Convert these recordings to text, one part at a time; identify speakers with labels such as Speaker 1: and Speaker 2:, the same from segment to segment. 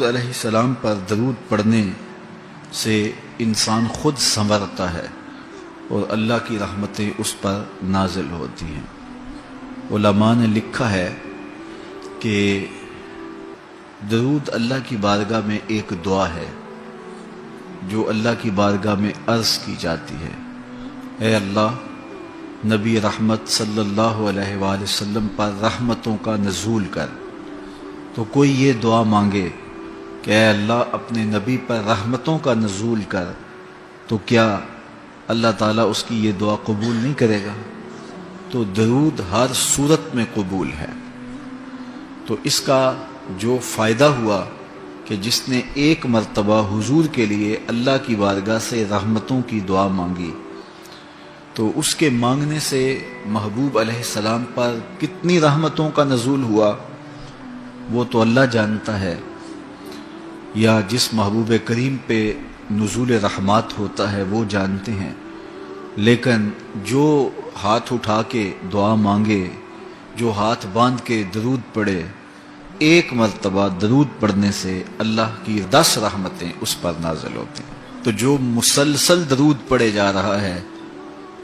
Speaker 1: حضور علیہ السلام پر درود پڑھنے سے انسان خود سنورتا ہے اور اللہ کی رحمتیں اس پر نازل ہوتی ہیں۔ علماء نے لکھا ہے کہ درود اللہ کی بارگاہ میں ایک دعا ہے جو اللہ کی بارگاہ میں عرض کی جاتی ہے، اے اللہ، نبی رحمت صلی اللہ علیہ وآلہ وسلم پر رحمتوں کا نزول کر۔ تو کوئی یہ دعا مانگے کہ اے اللہ اپنے نبی پر رحمتوں کا نزول کر، تو کیا اللہ تعالیٰ اس کی یہ دعا قبول نہیں کرے گا؟ تو درود ہر صورت میں قبول ہے۔ تو اس کا جو فائدہ ہوا کہ جس نے ایک مرتبہ حضور کے لیے اللہ کی بارگاہ سے رحمتوں کی دعا مانگی، تو اس کے مانگنے سے محبوب علیہ السلام پر کتنی رحمتوں کا نزول ہوا وہ تو اللہ جانتا ہے، یا جس محبوب کریم پہ نزول رحمات ہوتا ہے وہ جانتے ہیں، لیکن جو ہاتھ اٹھا کے دعا مانگے، جو ہاتھ باندھ کے درود پڑھے، ایک مرتبہ درود پڑھنے سے اللہ کی 10 رحمتیں اس پر نازل ہوتی ہیں۔ تو جو مسلسل درود پڑھے جا رہا ہے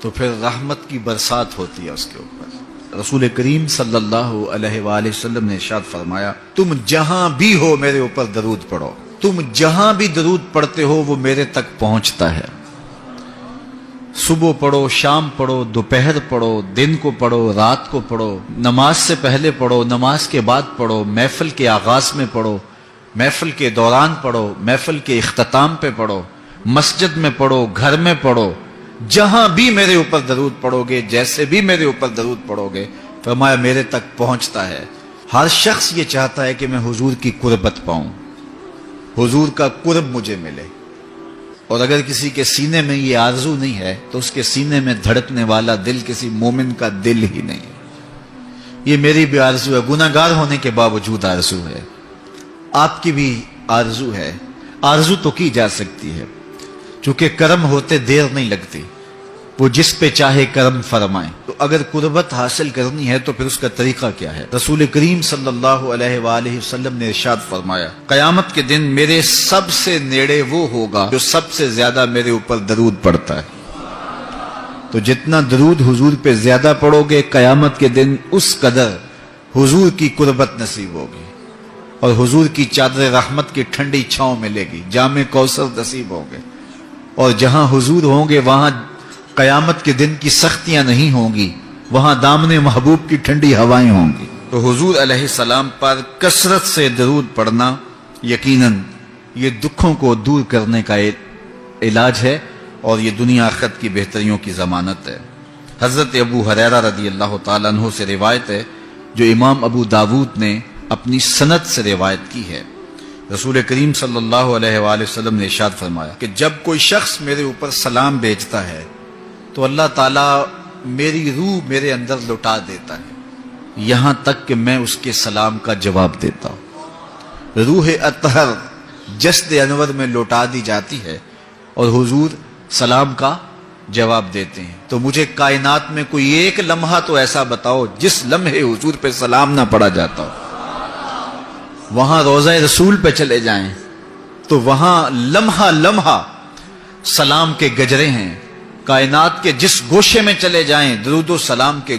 Speaker 1: تو پھر رحمت کی برسات ہوتی ہے اس کے اوپر۔ رسول کریم صلی اللہ علیہ وآلہ وسلم نے ارشاد فرمایا، تم جہاں بھی ہو میرے اوپر درود پڑھو، تم جہاں بھی درود پڑھتے ہو وہ میرے تک پہنچتا ہے۔ صبح پڑھو، شام پڑھو، دوپہر پڑھو، دن کو پڑھو، رات کو پڑھو، نماز سے پہلے پڑھو، نماز کے بعد پڑھو، محفل کے آغاز میں پڑھو، محفل کے دوران پڑھو، محفل کے اختتام پہ پڑھو، مسجد میں پڑھو، گھر میں پڑھو، جہاں بھی میرے اوپر درود پڑھو گے، جیسے بھی میرے اوپر درود پڑھو گے، فرمایا میرے تک پہنچتا ہے۔ ہر شخص یہ چاہتا ہے کہ میں حضور کی قربت پاؤں، حضور کا قرب مجھے ملے، اور اگر کسی کے سینے میں یہ آرزو نہیں ہے تو اس کے سینے میں دھڑکنے والا دل کسی مومن کا دل ہی نہیں ہے۔ یہ میری بھی آرزو ہے، گناہ گار ہونے کے باوجود آرزو ہے، آپ کی بھی آرزو ہے، آرزو تو کی جا سکتی ہے، چونکہ کرم ہوتے دیر نہیں لگتی، وہ جس پہ چاہے کرم فرمائیں۔ تو اگر قربت حاصل کرنی ہے تو پھر اس کا طریقہ کیا ہے؟ رسول کریم صلی اللہ علیہ وآلہ وسلم نے ارشاد فرمایا، قیامت کے دن میرے سب سے نیڑے وہ ہوگا جو سب سے زیادہ میرے اوپر درود پڑتا ہے۔ تو جتنا درود حضور پہ زیادہ پڑھو گے، قیامت کے دن اس قدر حضور کی قربت نصیب ہوگی، اور حضور کی چادر رحمت کی ٹھنڈی چھاؤں ملے گی، جام کوثر نصیب ہوں گے، اور جہاں حضور ہوں گے وہاں قیامت کے دن کی سختیاں نہیں ہوں گی، وہاں دامن محبوب کی ٹھنڈی ہوائیں ہوں گی۔ تو حضور علیہ السلام پر کثرت سے درود پڑھنا یقیناً یہ دکھوں کو دور کرنے کا علاج ہے، اور یہ دنیا آخرت کی بہتریوں کی ضمانت ہے۔ حضرت ابو ہریرہ رضی اللہ تعالیٰ عنہ سے روایت ہے جو امام ابو داود نے اپنی سند سے روایت کی ہے۔ رسول کریم صلی اللہ علیہ وآلہ وسلم نے ارشاد فرمایا کہ جب کوئی شخص میرے اوپر سلام بھیجتا ہے تو اللہ تعالیٰ میری روح میرے اندر لٹا دیتا ہے، یہاں تک کہ میں اس کے سلام کا جواب دیتا ہوں۔ روح اطہر جسد انور میں لوٹا دی جاتی ہے اور حضور سلام کا جواب دیتے ہیں۔ تو مجھے کائنات میں کوئی ایک لمحہ تو ایسا بتاؤ جس لمحے حضور پہ سلام نہ پڑا جاتا ہو۔ وہاں روضہ رسول پہ چلے جائیں تو وہاں لمحہ لمحہ سلام کے گجرے ہیں، کائنات کے جس گوشے میں چلے جائیں درود و سلام کے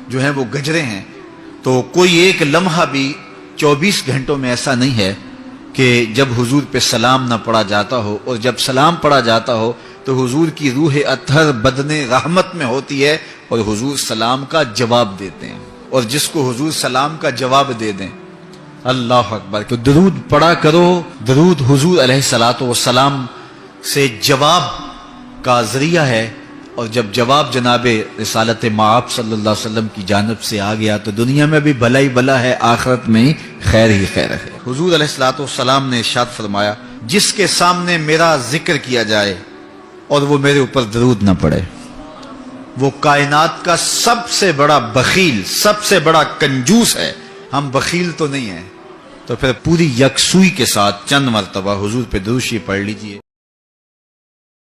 Speaker 1: جو ہیں وہ گجرے ہیں۔ تو کوئی ایک لمحہ بھی 24 گھنٹوں میں ایسا نہیں ہے کہ جب حضور پہ سلام نہ پڑا جاتا ہو، اور جب سلام پڑا جاتا ہو تو حضور کی روح اطہر بدن رحمت میں ہوتی ہے اور حضور سلام کا جواب دیتے ہیں، اور جس کو حضور سلام کا جواب دے دیں، اللہ اکبر، کہ درود پڑھا کرو۔ درود حضور علیہ الصلوۃ والسلام سے جواب کا ذریعہ ہے، اور جب جواب جناب رسالت مآب صلی اللہ علیہ وسلم کی جانب سے آ گیا تو دنیا میں بھی بھلا ہی بھلا ہے، آخرت میں خیر ہی خیر ہے۔ حضور علیہ الصلوۃ والسلام نے ارشاد فرمایا، جس کے سامنے میرا ذکر کیا جائے اور وہ میرے اوپر درود نہ پڑے، وہ کائنات کا سب سے بڑا بخیل، سب سے بڑا کنجوس ہے۔ ہم بخیل تو نہیں ہیں، تو پھر پوری یکسوئی کے ساتھ چند مرتبہ حضور پہ درود شریف پڑھ لیجئے۔